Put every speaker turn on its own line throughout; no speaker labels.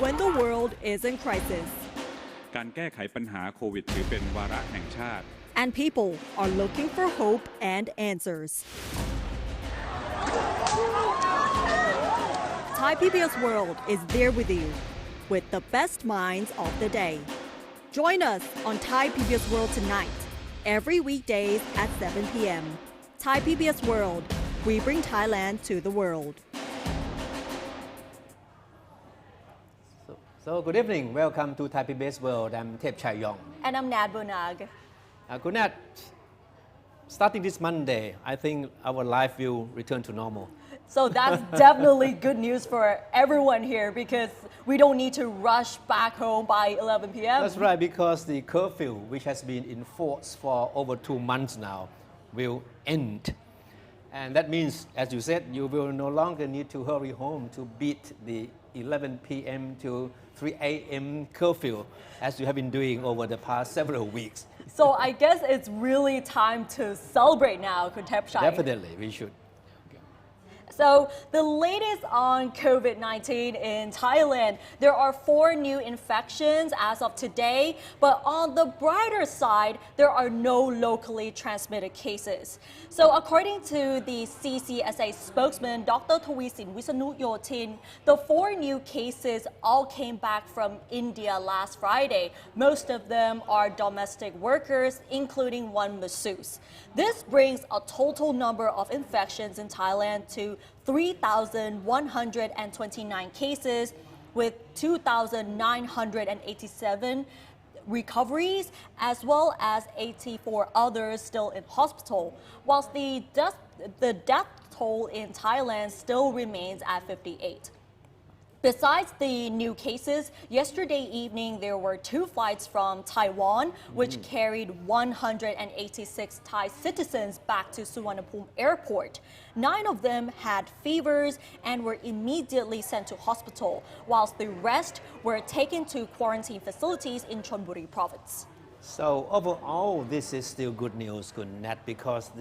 When the world is in crisis
การแก้ไขปัญหาโควิดถือเป็นวาระแห่งชาติ
and people are looking for hope and answers. Thai PBS World is there with you with the best minds of the day. Join us on Thai PBS World tonight, every weekdays at 7 p.m. Thai PBS World, we bring Thailand to the world.
So good evening. Welcome to Thai PBS World. I'm Thep Chayong.
And I'm Nad Bunag.
Good night. Starting this Monday, I think our life will return to normal.
So that's definitely good news for everyone here because we don't need to rush back home by 11 p.m.
That's right, because the curfew, which has been in force for over 2 months now, will end. And that means, as you said, you will no longer need to hurry home to beat the 11 p.m. to 3 a.m. curfew, as you have been doing over the past several weeks.
So I guess it's really time to celebrate now, Kuntepshai.
Definitely, we should.
So the latest on COVID-19 in Thailand, there are 4 new infections as of today, but on the brighter side, there are no locally transmitted cases. So according to the CCSA spokesman, Dr. Tawisin Wisanu-Yotin, the 4 new cases all came back from India last Friday. Most of them are domestic workers, including one masseuse. This brings a total number of infections in Thailand to 3,129 cases with 2,987 recoveries, as well as 84 others still in hospital, whilst the death toll in Thailand still remains at 58. Besides the new cases, yesterday evening there were 2 flights from Taiwan, which carried 186 Thai citizens back to Suvarnabhumi Airport. 9 of them had fevers and were immediately sent to hospital, whilst the rest were taken to quarantine facilities in Chonburi province.
So overall, this is still good news, Kunnat, because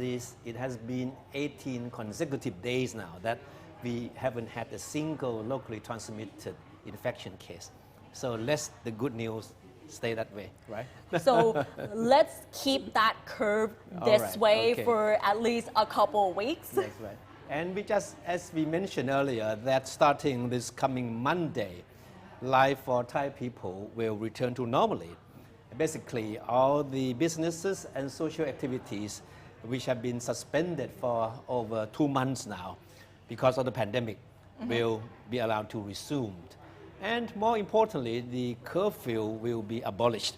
it has been 18 consecutive days now that we haven't had a single locally transmitted infection case. So let the good news stay that way, right?
So let's keep that curve this way for at least a couple of weeks.
That's right. And we just, as we mentioned earlier, that starting this coming Monday, life for Thai people will return to normally. Basically, all the businesses and social activities which have been suspended for over 2 months now because of the pandemic will be allowed to resume. And more importantly, the curfew will be abolished.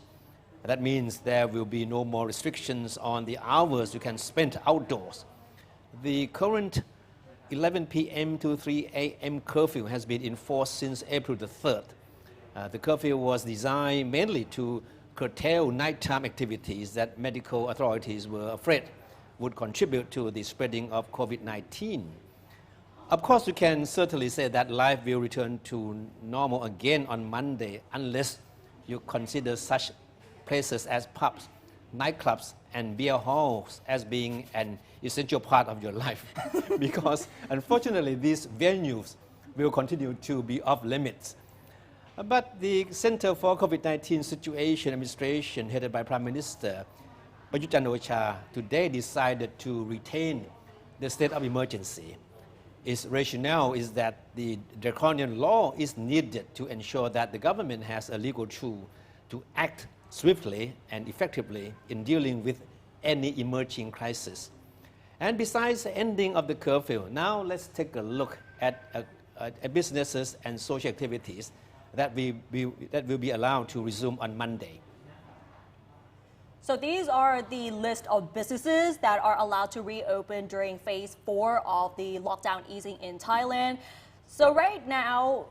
That means there will be no more restrictions on the hours you can spend outdoors. The current 11 p.m. to 3 a.m. curfew has been enforced since April the 3rd. The curfew was designed mainly to curtail nighttime activities that medical authorities were afraid would contribute to the spreading of COVID-19. Of course, you can certainly say that life will return to normal again on Monday unless you consider such places as pubs, nightclubs, and beer halls as being an essential part of your life. Because unfortunately, these venues will continue to be off limits. But the Center for COVID-19 Situation Administration, headed by Prime Minister Prayut Chan-o-cha, today decided to retain the state of emergency. Its rationale is that the draconian law is needed to ensure that the government has a legal tool to act swiftly and effectively in dealing with any emerging crisis. And besides the ending of the curfew, now let's take a look at businesses and social activities that will be allowed to resume on Monday.
So these are the list of businesses that are allowed to reopen during phase 4 of the lockdown easing in Thailand. So right now,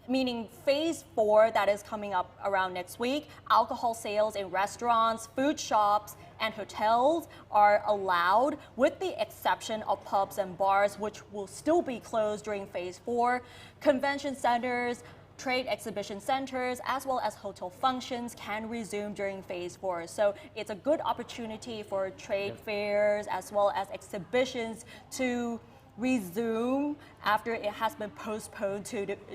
meaning phase 4 that is coming up around next week, alcohol sales in restaurants, food shops, and hotels are allowed with the exception of pubs and bars, which will still be closed during phase 4. Convention centers, trade exhibition centers as well as hotel functions can resume during phase 4. So it's a good opportunity for trade fairs as well as exhibitions to resume after it has been postponed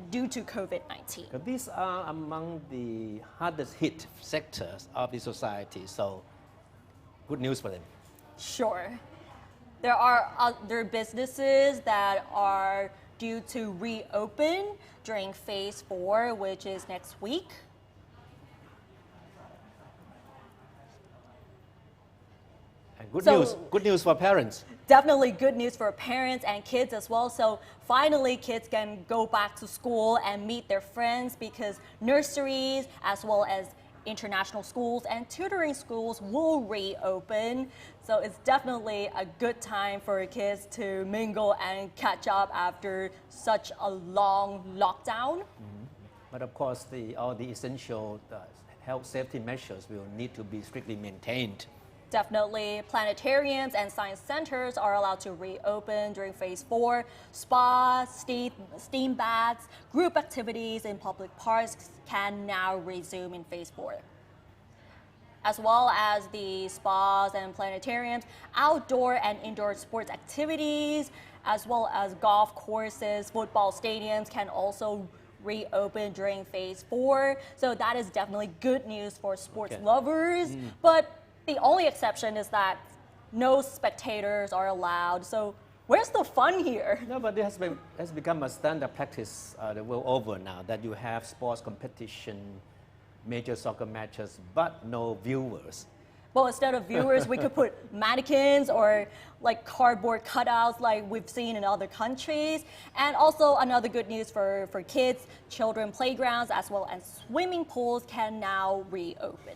due to COVID-19.
These are among the hardest hit sectors of the society, so good news for them.
Sure. There are other businesses that are due to reopen during phase 4, which is next week.
And good news for parents.
Definitely good news for parents and kids as well. So finally, kids can go back to school and meet their friends because nurseries as well as international schools and tutoring schools will reopen. So it's definitely a good time for kids to mingle and catch up after such a long lockdown.
But of course, all the essential health safety measures will need to be strictly maintained.
Definitely, planetariums and science centers are allowed to reopen during phase 4. Spas, steam baths, group activities in public parks can now resume in phase 4. As well as the spas and planetariums, outdoor and indoor sports activities, as well as golf courses, football stadiums can also reopen during phase 4. So that is definitely good news for sports lovers. But the only exception is that no spectators are allowed. So where's the fun here?
No, but it has become a standard practice the world over now that you have sports competition, major soccer matches, but no viewers.
Well, instead of viewers, we could put mannequins or like cardboard cutouts like we've seen in other countries. And also another good news for kids, children playgrounds as well as swimming pools can now reopen.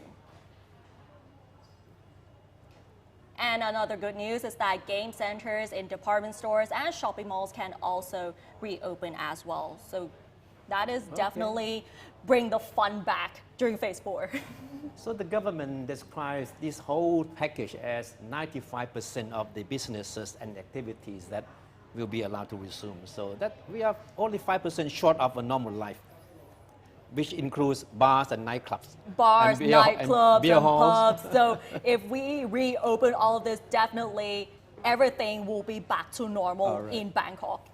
And another good news is that game centers in department stores and shopping malls can also reopen as well. So that is definitely bring the fun back during phase 4.
So the government describes this whole package as 95% of the businesses and activities that will be allowed to resume. So that we are only 5% short of a normal life, which includes bars and nightclubs.
Bars, nightclubs,
beer halls.
pubs. So if we reopen all of this, definitely everything will be back to normal in Bangkok.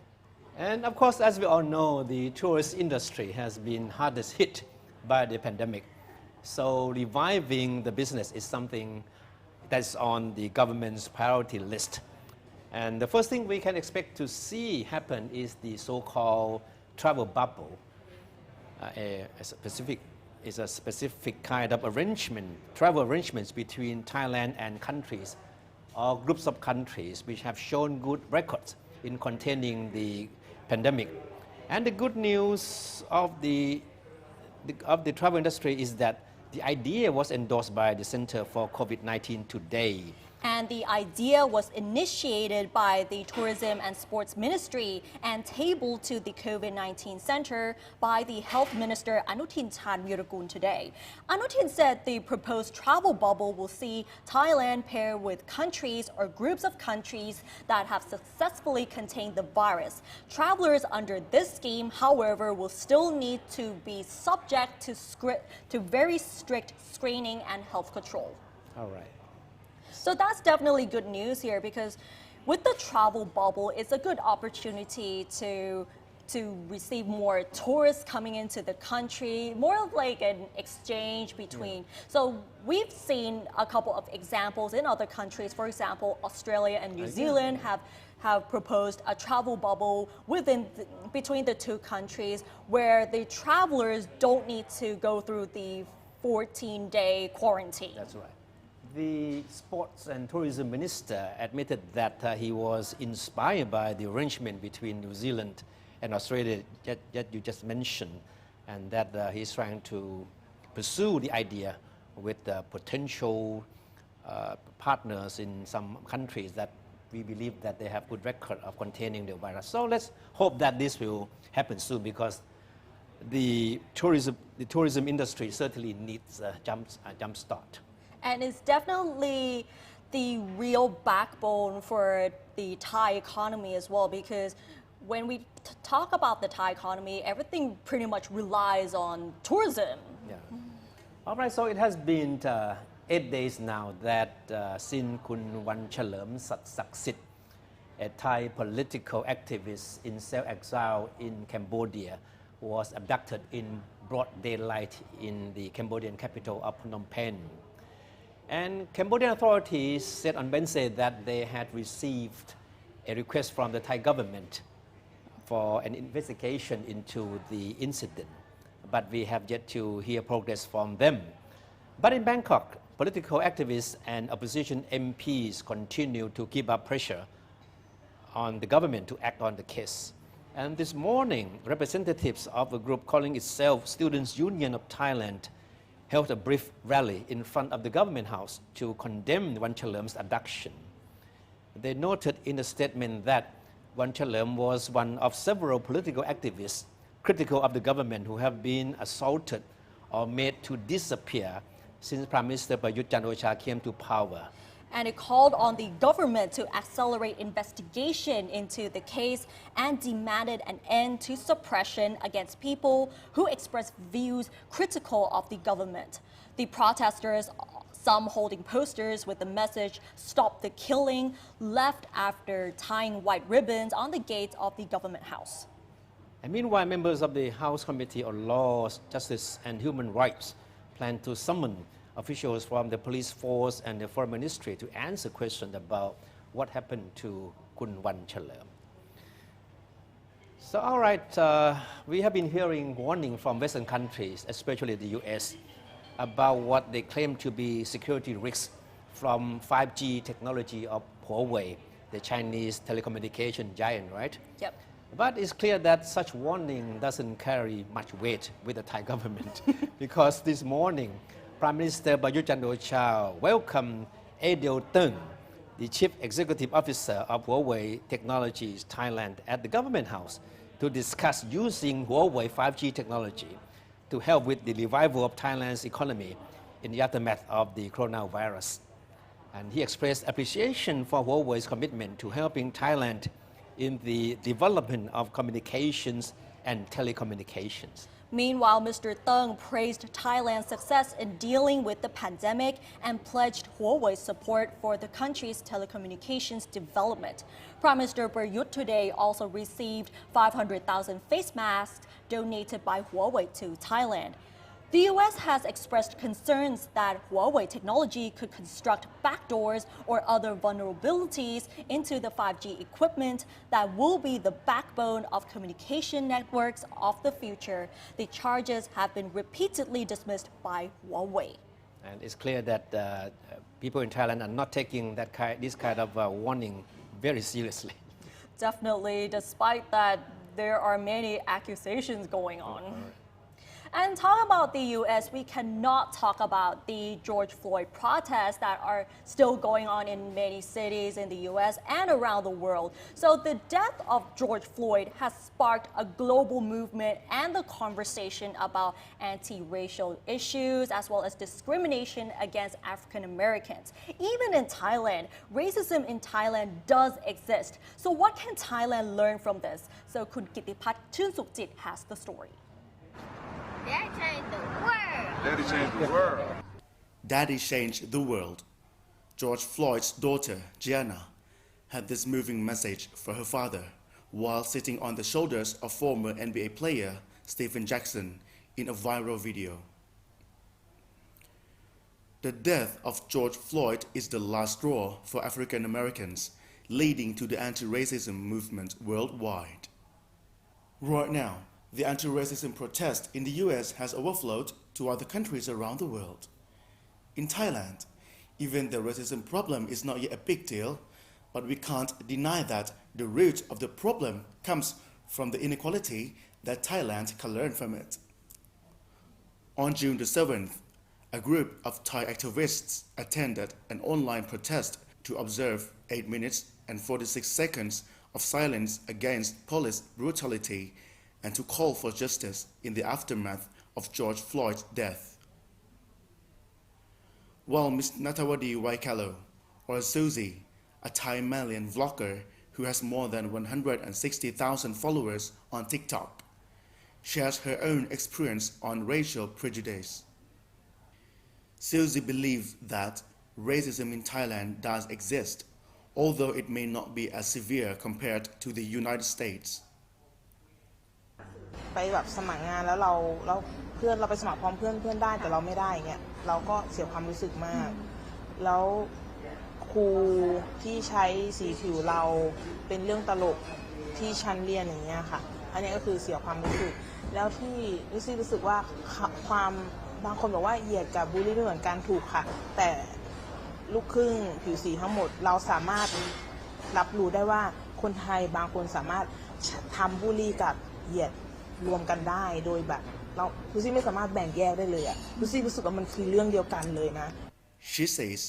And of course, as we all know, the tourist industry has been hardest hit by the pandemic. So reviving the business is something that's on the government's priority list. And the first thing we can expect to see happen is the so-called travel bubble. A specific kind of travel arrangements between Thailand and countries or groups of countries which have shown good records in containing the pandemic. And the good news of the travel industry is that the idea was endorsed by the Center for COVID-19 today.
And the idea was initiated by the Tourism and Sports Ministry and tabled to the COVID-19 Center by the Health Minister Anutin Chanvirakul today. Anutin said the proposed travel bubble will see Thailand pair with countries or groups of countries that have successfully contained the virus. Travelers under this scheme, however, will still need to be subject to very strict screening and health control.
All right.
So that's definitely good news here because with the travel bubble, it's a good opportunity to receive more tourists coming into the country, more of like an exchange between. So we've seen a couple of examples in other countries. For example, Australia and New Zealand have proposed a travel bubble between the two countries where the travelers don't need to go through the 14-day quarantine.
That's right. The Sports and Tourism Minister admitted that he was inspired by the arrangement between New Zealand and Australia that you just mentioned, and that he's trying to pursue the idea with potential partners in some countries that we believe that they have good record of containing the virus. So let's hope that this will happen soon because the tourism industry certainly needs a jump start.
And it's definitely the real backbone for the Thai economy as well because When we talk about the Thai economy, everything pretty much relies on tourism.
Yeah. All right, so it has been 8 days now that since Kun Wanchalerm Saksit, a Thai political activist in self-exile in Cambodia, was abducted in broad daylight in the Cambodian capital of Phnom Penh. And Cambodian authorities said on Wednesday that they had received a request from the Thai government for an investigation into the incident, but we have yet to hear progress from them. But in Bangkok, political activists and opposition MPs continue to keep up pressure on the government to act on the case. And this morning, representatives of a group calling itself Students' Union of Thailand held a brief rally in front of the government house to condemn Wanchalerm's abduction. They noted in a statement that Wanchalerm was one of several political activists critical of the government who have been assaulted or made to disappear since Prime Minister Prayut Chan-o-cha came to power.
And it called on the government to accelerate investigation into the case and demanded an end to suppression against people who express views critical of the government. The protesters, some holding posters with the message "Stop the Killing," left after tying white ribbons on the gates of the government house.
And meanwhile, members of the House Committee on Laws, Justice and Human Rights plan to summon officials from the police force and the foreign ministry to answer questions about what happened to Kun Wanchalerm. So, all right, we have been hearing warning from Western countries, especially the US, about what they claim to be security risks from 5G technology of Huawei, the Chinese telecommunication giant, right?
Yep.
But it's clear that such warning doesn't carry much weight with the Thai government because this morning, Prime Minister Prayut Chan-o-cha welcomed Adel Teng, the Chief Executive Officer of Huawei Technologies Thailand, at the government house to discuss using Huawei 5G technology to help with the revival of Thailand's economy in the aftermath of the coronavirus. And he expressed appreciation for Huawei's commitment to helping Thailand in the development of communications and telecommunications.
Meanwhile, Mr. Teng praised Thailand's success in dealing with the pandemic and pledged Huawei's support for the country's telecommunications development. Prime Minister Prayut today also received 500,000 face masks donated by Huawei to Thailand. The U.S. has expressed concerns that Huawei technology could construct backdoors or other vulnerabilities into the 5G equipment that will be the backbone of communication networks of the future. The charges have been repeatedly dismissed by Huawei.
And it's clear that people in Thailand are not taking this kind of warning very seriously.
Definitely, despite that, there are many accusations going on. And talking about the U.S., we cannot talk about the George Floyd protests that are still going on in many cities in the U.S. and around the world. So the death of George Floyd has sparked a global movement and the conversation about anti-racial issues as well as discrimination against African Americans. Even in Thailand, racism in Thailand does exist. So what can Thailand learn from this? So Kun Kittipat Chunsukhjit has the story.
Daddy changed the world.
Daddy changed the world.
Daddy changed the world. George Floyd's daughter, Gianna, had this moving message for her father while sitting on the shoulders of former NBA player Stephen Jackson in a viral video. The death of George Floyd is the last straw for African Americans, leading to the anti-racism movement worldwide. Right now, the anti-racism protest in the US has overflowed to other countries around the world. In Thailand, even the racism problem is not yet a big deal, but we can't deny that the root of the problem comes from the inequality that Thailand can learn from it. On June the 7th, a group of Thai activists attended an online protest to observe 8 minutes and 46 seconds of silence against police brutality and to call for justice in the aftermath of George Floyd's death. While Ms. Natawadi Waikalo, or Susie, a Thai Malian vlogger who has more than 160,000 followers on TikTok, shares her own experience on racial prejudice. Susie believes that racism in Thailand does exist, although it may not be as severe compared to the United States.
ไปแบบสมัครงานแล้วเพื่อนเราไปสมัครพร้อมเพื่อนได้แต่เราไม่ได้เงี้ยเราก็เสียความรู้สึกมากแล้วครูที่ใช้สีผิวเราเป็นเรื่องตลกที่ชั้นเรียนอย่างเงี้ยค่ะอันนี้ก็คือเสียความรู้สึกแล้วที่รู้สึกว่าความบางคนบอกว่าเหยียดกับบูลลี่ไม่เหมือนกันถูกค่ะแต่ลูกครึ่งผิวสีทั้งหมดเราสามารถรับรู้ได้ว่าคนไทยบางคนสามารถทำบูลลี่กับเหยียดรวมกันได้โดยแบบเราลูซี่ไม่สามารถแบ่งแยกได้เลยอะลูซี่รู้สึกว่ามันคือเรื่องเดียวกันเลยนะ
She says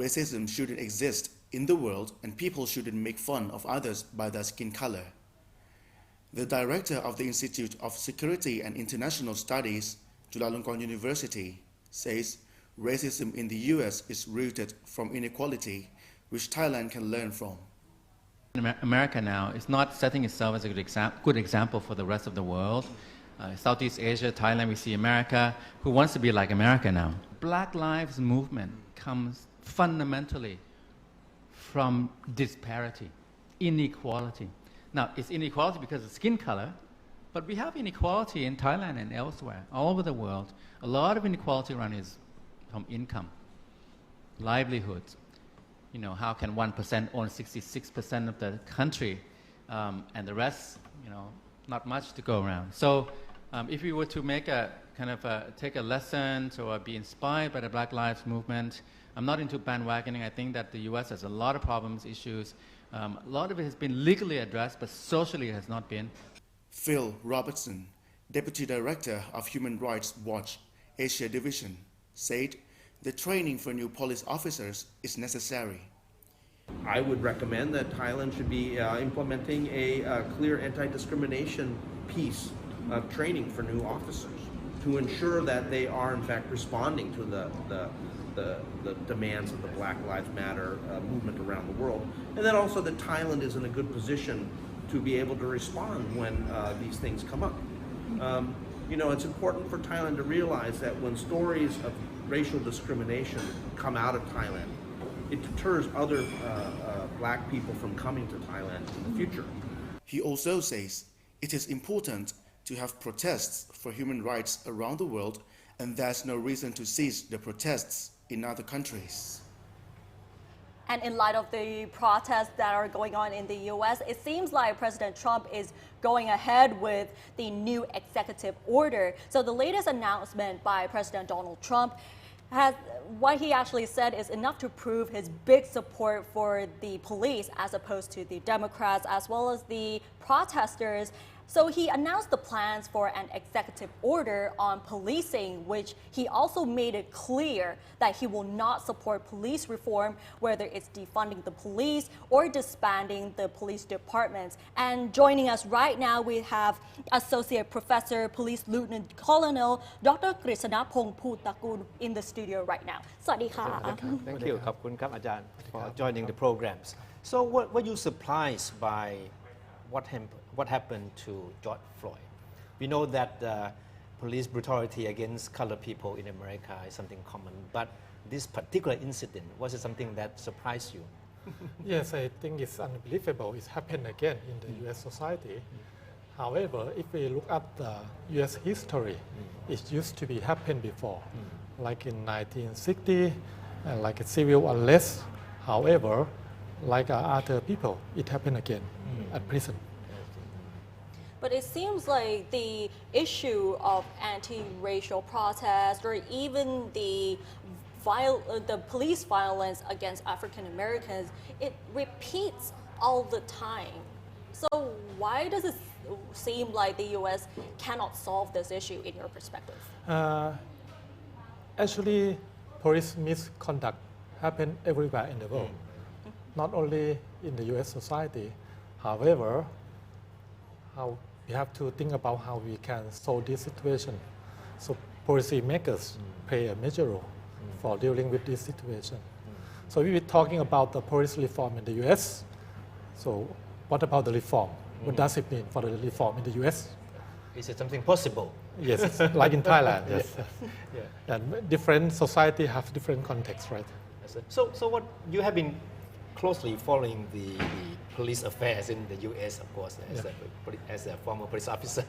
racism shouldn't exist in the world and people shouldn't make fun of others by their skin color. The director of the Institute of Security and International Studies, Chulalongkorn University, says racism in the US is rooted from inequality, which Thailand can learn from.
America now is not setting itself as a good example for the rest of the world. Southeast Asia, Thailand, we see America who wants to be like America now. Black Lives Movement comes fundamentally from disparity, inequality. Now, it's inequality because of skin color, but we have inequality in Thailand and elsewhere, all over the world. A lot of inequality around is from income, livelihoods. You know, how can 1% own 66% of the country and the rest, you know, not much to go around. So if we were to make a kind of take a lesson or be inspired by the Black Lives Movement, I'm not into bandwagoning. I think that the U.S. has a lot of problems, issues. A lot of it has been legally addressed, but socially it has not been.
Phil Robertson, Deputy Director of Human Rights Watch Asia Division, said the training for new police officers is necessary.
I would recommend that Thailand should be implementing a clear anti-discrimination piece of training for new officers to ensure that they are in fact responding to the demands of the Black Lives Matter movement around the world, and then also that Thailand is in a good position to be able to respond when these things come up. You know, it's important for Thailand to realize that when stories of racial discrimination come out of Thailand, it deters other black people from coming to Thailand in the future.
He also says it is important to have protests for human rights around the world, and there's no reason to cease the protests in other countries.
And in light of the protests that are going on in the US, it seems like President Trump is going ahead with the new executive order. So the latest announcement by President Donald Trump what he actually said is enough to prove his big support for the police as opposed to the Democrats as well as the protesters. So he announced the plans for an executive order on policing, which he also made it clear that he will not support police reform, whether it's defunding the police or disbanding the police departments. And joining us right now, we have Associate Professor, Police Lieutenant Colonel Dr. Krishnapong Pootakul in the studio right now. สวัสดีค่ะ
Thank you ขอบคุณครับอาจารย์ for joining the programs. So were you surprised by what happened to George Floyd? We know that police brutality against colored people in America is something common, but this particular incident, was it something that surprised you?
Yes, I think it's unbelievable. It's happened again in the U.S. society. However, if we look at the U.S. history, it used to be happened before, like in 1960, like a civil unrest. However, like other people, it happened again at prison.
But it seems like the issue of anti-racial protest or even the police violence against African Americans, it repeats all the time. So why does it seem like the U.S. cannot solve this issue in your perspective?
Actually, police misconduct happen everywhere in the world, not only in the U.S. society. However, we have to think about how we can solve this situation. So policymakers play a major role for dealing with this situation. So we were talking about the police reform in the U.S. So what about the reform? What does it mean for the reform in the US?
Is it something possible?
Yes, it's like in Thailand, yes. And different society have different contexts, right?
So what you have been closely following the police affairs in the U.S., of course, as a former police officer,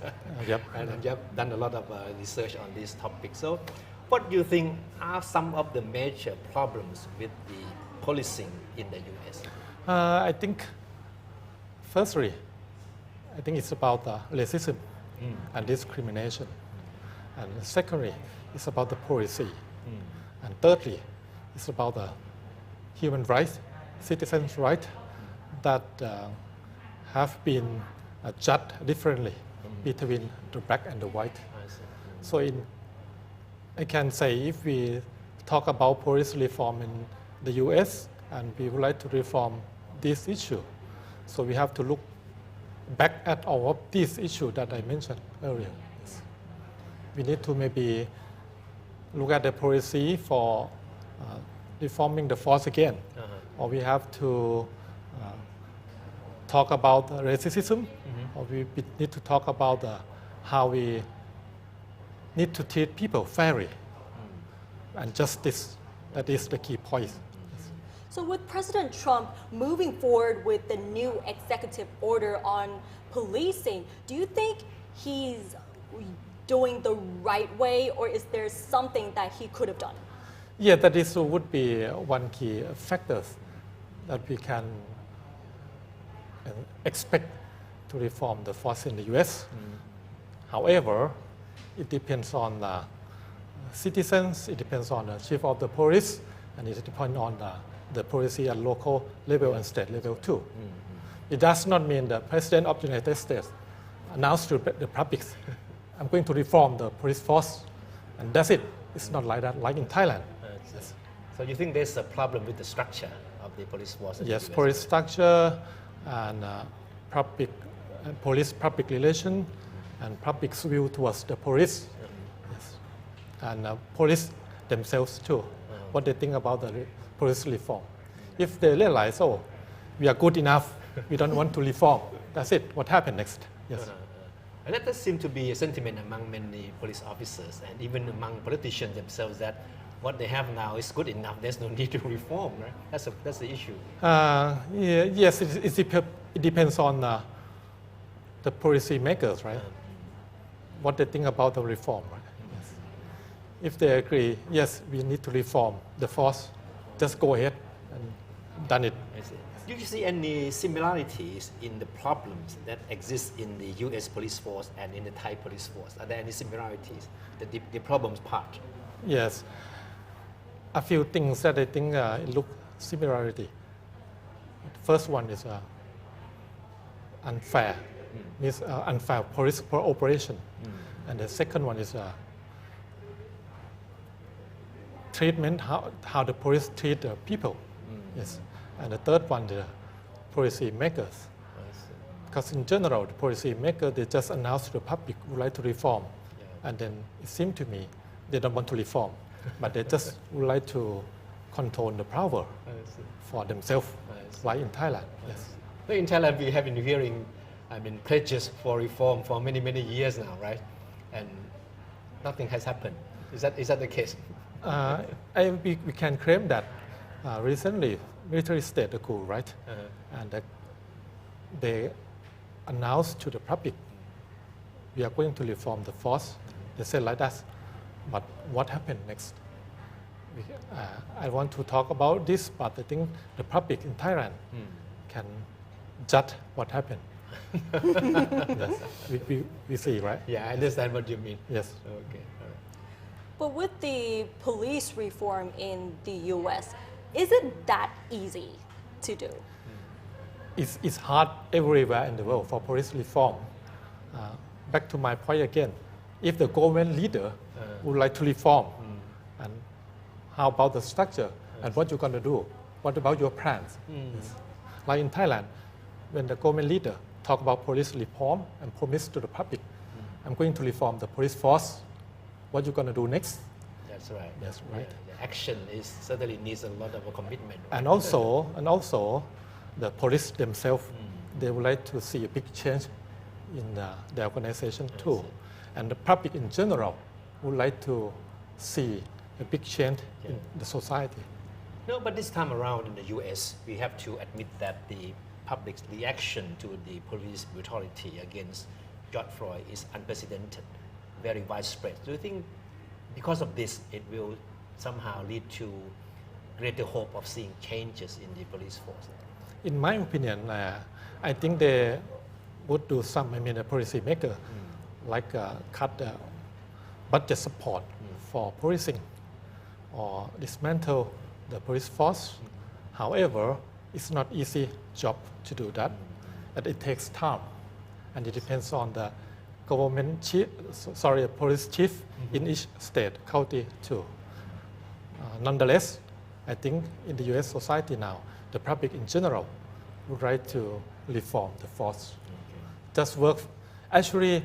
yep.
and you have done a lot of research on this topic. So, what do you think are some of the major problems with the policing in the U.S.?
I think, firstly, I think it's about racism and discrimination, and secondly, it's about the policy, and thirdly, it's about the human rights, citizens' rights that have been judged differently between the black and the white. So I can say if we talk about police reform in the US and we would like to reform this issue, so we have to look back at all of these issues that I mentioned earlier. We need to maybe look at the policy for reforming the force again, or we have to talk about racism, or we need to talk about how we need to treat people fairly and justice. That is the key point.
So with President Trump moving forward with the new executive order on policing, do you think he's doing the right way, or is there something that he could have done?
Yeah, that is would be one key factor that we can expect to reform the force in the U.S. However, it depends on citizens, it depends on the chief of the police, and it depends on the policy at local level and state level too. It does not mean the President of the United States announced to the public, I'm going to reform the police force, and that's it. It's not like that, like in Thailand. Yes.
So you think there's a problem with the structure of the police force?
Yes, police structure and police public relation and public's view towards the police. Yes. And police themselves too, what they think about the police reform. If they realize, oh, we are good enough, we don't want to reform, that's it. What happened next? Yes.
And that does seem to be a sentiment among many police officers and even among politicians themselves, that what they have now is good enough, there's no need to reform, right? That's the issue.
Yes, it depends on the policy makers, right? What they think about the reform, right? Yes. If they agree, yes, we need to reform the force, just go ahead and done it.
Do you see any similarities in the problems that exist in the U.S. police force and in the Thai police force? Are there any similarities, the problems part?
Yes. A few things that I think look similarity. The first one is unfair, means unfair police operation. And the second one is treatment, how the police treat the people. Yes. And the third one, the policy makers. Because in general, the policy makers, they just announce to the public would like to reform. And then it seemed to me they don't want to reform, but they just would like to control the power for themselves, like in Thailand. Yes.
In Thailand, we have been hearing, pledges for reform for many, many years now, right? And nothing has happened. Is that the case?
We can claim that recently, military state the coup, right? And they announced to the public, we are going to reform the force. They said like that. But what happened next? I want to talk about this, but I think the public in Thailand can judge what happened. Yes. We see, right?
Yeah, I understand what you mean.
Yes.
Okay. All right.
But with the police reform in the U.S., is it that easy to do?
It's hard everywhere in the world for police reform. Back to my point again, if the government leader would like to reform, and how about the structure and what you're going to do? What about your plans? Yes. Like in Thailand, when the government leader talk about police reform and promise to the public, I'm going to reform the police force, what you going to do next?
That's right.
That's right.
Yeah, the action certainly needs a lot of a commitment. Right?
And also, the police themselves, they would like to see a big change in the organization too. And the public in general would like to see a big change in the society.
No, but this time around in the US, we have to admit that the public's reaction to the police brutality against George Floyd is unprecedented, very widespread. Do you think because of this, it will somehow lead to greater hope of seeing changes in the police force?
In my opinion, I think they would do some, the policy maker, like cut budget support for policing or dismantle the police force. However, it's not easy job to do that, and it takes time, and it depends on the government chief, police chief in each state, county too. Nonetheless, I think in the U.S. society now, the public in general would like to reform the force. Just work. Actually,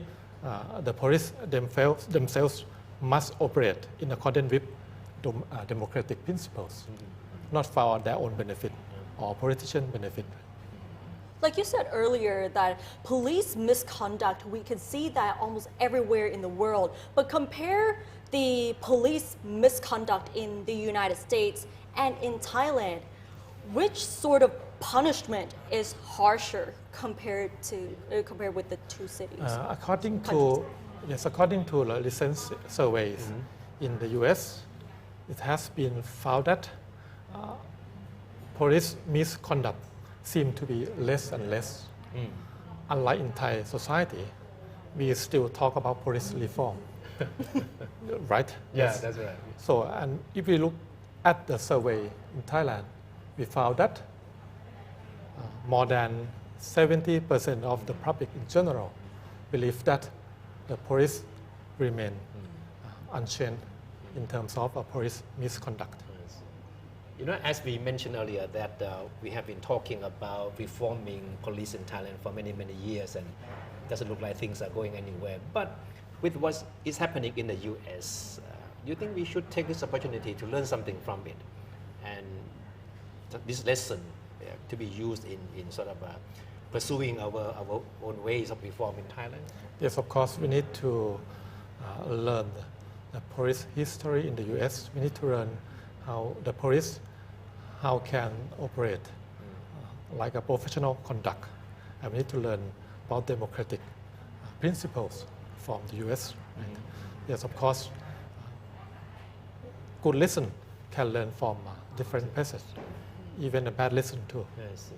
the police themselves must operate in accordance with democratic principles, not for their own benefit or politician benefit.
Like you said earlier, that police misconduct, we can see that almost everywhere in the world. But compare the police misconduct in the United States and in Thailand, which sort of punishment is harsher compared with the two cities?
According to the recent surveys in the U.S., it has been found that police misconduct seem to be less and less. Unlike in Thai society, we still talk about police reform, right?
Yeah,
Yes.
that's right.
So, and if we look at the survey in Thailand, we found that more than 70% of the public in general believe that the police remain unchanged in terms of police misconduct.
You know, as we mentioned earlier, that we have been talking about reforming police in Thailand for many, many years, and it doesn't look like things are going anywhere. But with what is happening in the US, do you think we should take this opportunity to learn something from it, and this lesson to be used in sort of pursuing our own ways of reform in Thailand?
Yes, of course, we need to learn the police history in the US. We need to learn how the police can operate like a professional conduct. And we need to learn about democratic principles from the US. Right? Yes, of course, good lesson can learn from different places, even a bad lesson too.
Yes.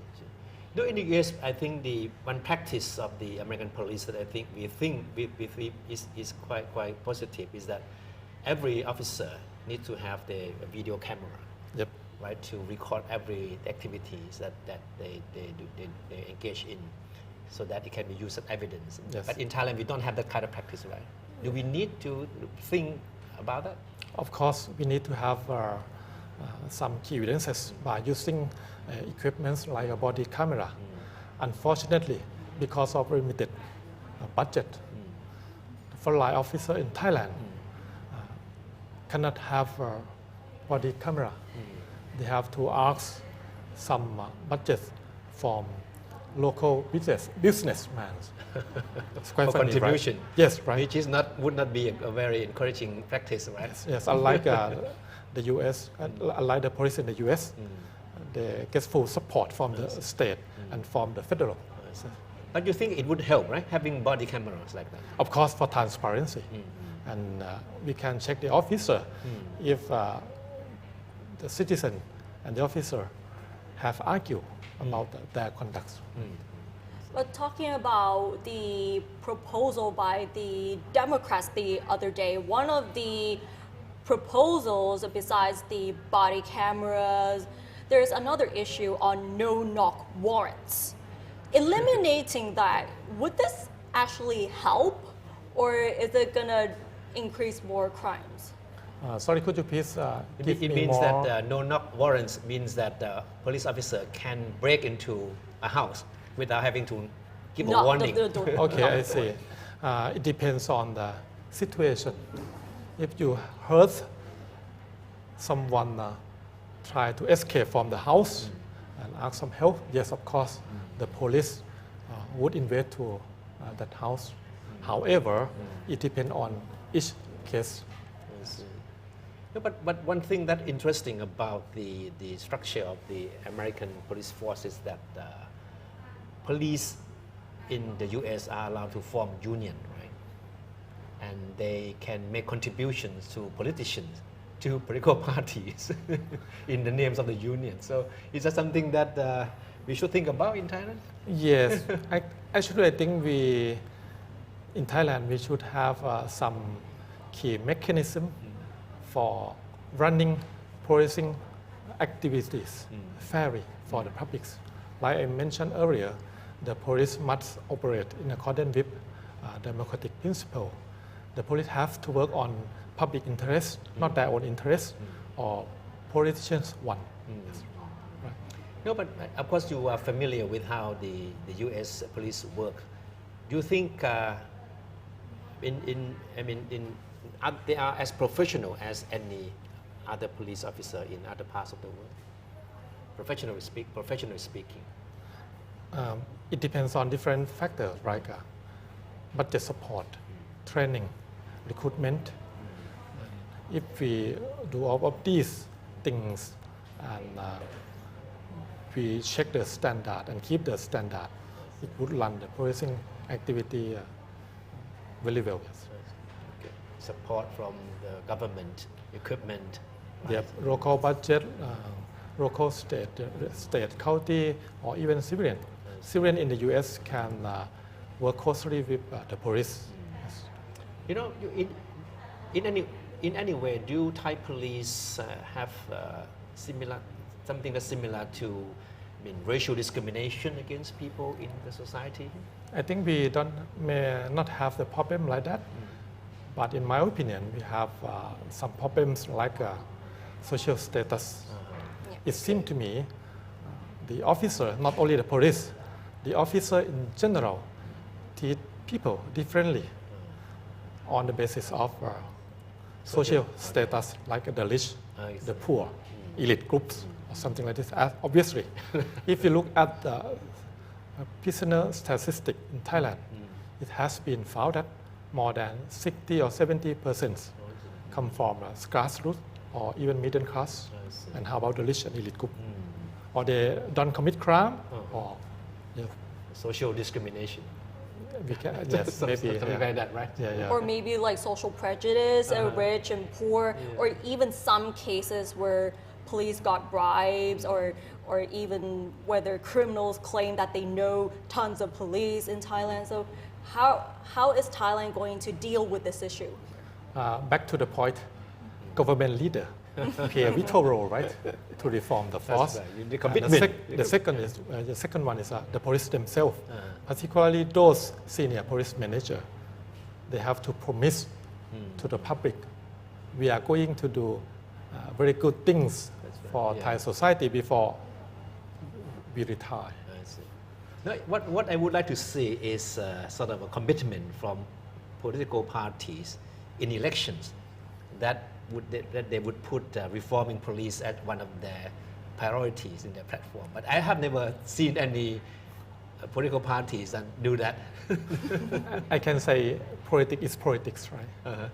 Though in the US, I think the one practice of the American police that I think we think is quite positive is that every officer needs to have the video camera,
Yep.
right, to record every activities that they engage in, so that it can be used as evidence.
Yes.
But in Thailand, we don't have that kind of practice, right? Do we need to think about that?
Of course, we need to have some key evidences by using equipments like a body camera. Unfortunately, because of limited budget, the frontline officer in Thailand cannot have a body camera. They have to ask some budget from local businessmen. It's quite
For
funny,
contribution.
right? Yes, right.
Which would not be a very encouraging practice, right?
Yes, unlike the U.S., unlike the police in the U.S., they get full support from the state and from the federal.
But you think it would help, right? Having body cameras like that?
Of course, for transparency. And we can check the officer if the citizen and the officer have argued about their conduct.
But talking about the proposal by the Democrats the other day, one of the proposals besides the body cameras, there's another issue on no-knock warrants. Eliminating that, would this actually help, or is it going to increase more crimes?
Sorry, could you please give me
It means
more?
that no-knock warrants means that the police officer can break into a house without having to give a
Knock
warning.
the door.
Okay, I see. It depends on the situation. If you heard someone try to escape from the house and ask some help, yes, of course, the police would invade to that house. However, it depends on each case.
No, but one thing that's interesting about the structure of the American police force is that police in the US are allowed to form union, right? And they can make contributions to politicians, to political parties in the names of the union. So is that something that we should think about in Thailand?
Yes, actually I think in Thailand we should have some key mechanism for running policing activities fairly for the public. Like I mentioned earlier, the police must operate in accordance with democratic principle. The police have to work on public interest, not their own interest or politicians' one. Right.
No, but of course you are familiar with how the U.S. police work. Do you think they are as professional as any other police officer in other parts of the world? Professionally speaking.
It depends on different factors, like budget support, training, recruitment. If we do all of these things and we check the standard and keep the standard, it would run the policing activity very well.
Okay. Support from the government, equipment.
Yep. Local budget, local state, county, or even civilian. Civilian in the U.S. can work closely with the police. Yes.
You know, in any way, do Thai police have something that's similar to racial discrimination against people in the society?
I think we may not have the problem like that, but in my opinion, we have some problems like social status. It seems to me the officer, not only the police, the officer in general treat people differently on the basis of social status, like the rich, the poor, elite groups, or something like this. Obviously, if you look at the prisoner statistic in Thailand, it has been found that more than 60 or 70% come from grassroots or even middle class. And how about the rich and elite group? Or they don't commit crime, or
social discrimination.
We can, yes, maybe
something like that, right?
Yeah.
Or maybe like social prejudice, rich and poor, or even some cases where police got bribes, or even whether criminals claim that they know tons of police in Thailand. So how is Thailand going to deal with this issue?
Back to the point, government leader play a vital role, right, to reform the force.
Right. The commitment.
The second one is the police themselves, particularly those senior police manager. They have to promise to the public, we are going to do very good things for Thai society before we retire.
Now, what I would like to see is sort of a commitment from political parties in elections that they would put reforming police as one of their priorities in their platform. But I have never seen any political parties that do that.
I can say politics is politics, right?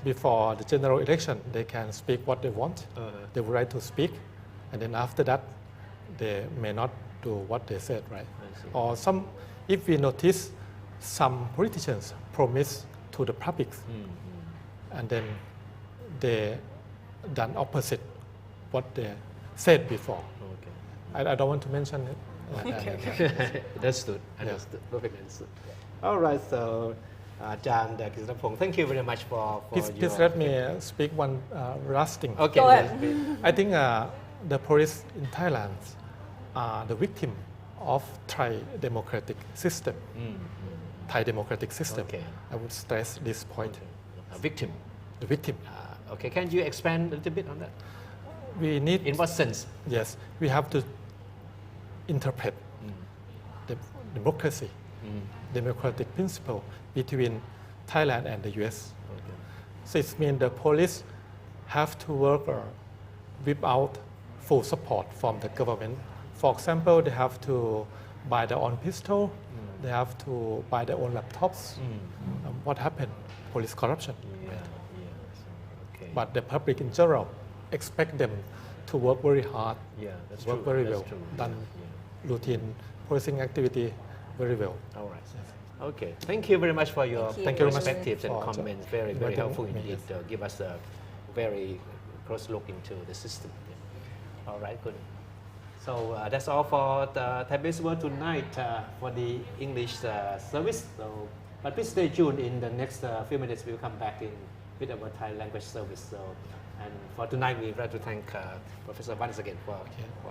Before the general election, they can speak what they want. They would like to speak, and then after that, they may not do what they said, right? Or if we notice, some politicians promise to the public, and then they done opposite what they said before. I don't want to mention it.
Understood. Perfect answer. All right, so Jan Kisapong, thank you very much for
Please let me speak one last thing.
Okay.
Go ahead.
I think the police in Thailand are the victim of Thai democratic system. Thai democratic system.
Okay.
I would stress this point.
A victim.
The victim.
Okay, can you expand a little bit on that?
We need.
In what sense?
Yes, we have to interpret the democracy, democratic principle between Thailand and the US. So it means the police have to work without full support from the government. For example, they have to buy their own pistol they have to buy their own laptops. What happened? Police corruption.
Okay.
But the public in general expect them to work very hard,
that's
work
true.
very
That's
well,
true.
done routine policing activity very well.
All right. Okay. Thank you very much for your
Thank you very much
perspectives and
for
comments. Very
inviting
helpful
me.
indeed. Give us a very close look into the system. All right. Good. So that's all for the Thai PBS World tonight for the English service. So, but please stay tuned. In the next few minutes, we'll come back in with our Thai language service. So, and for tonight, we'd like to thank Professor once again for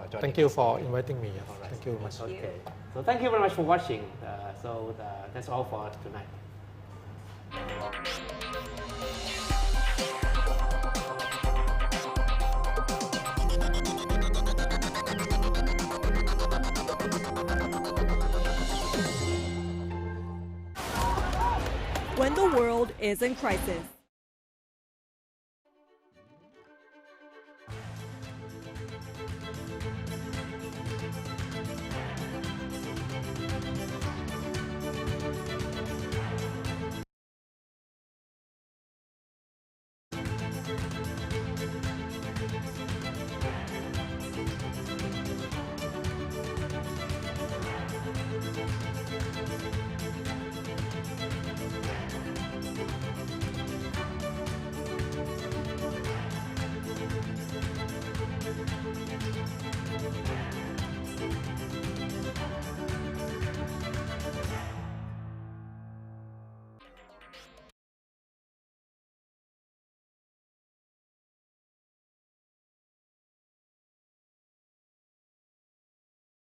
joining.
Thank you for inviting me.
All right.
Thank you very much.
Okay. So thank you very much for watching. That's all for tonight.
When the world is in crisis.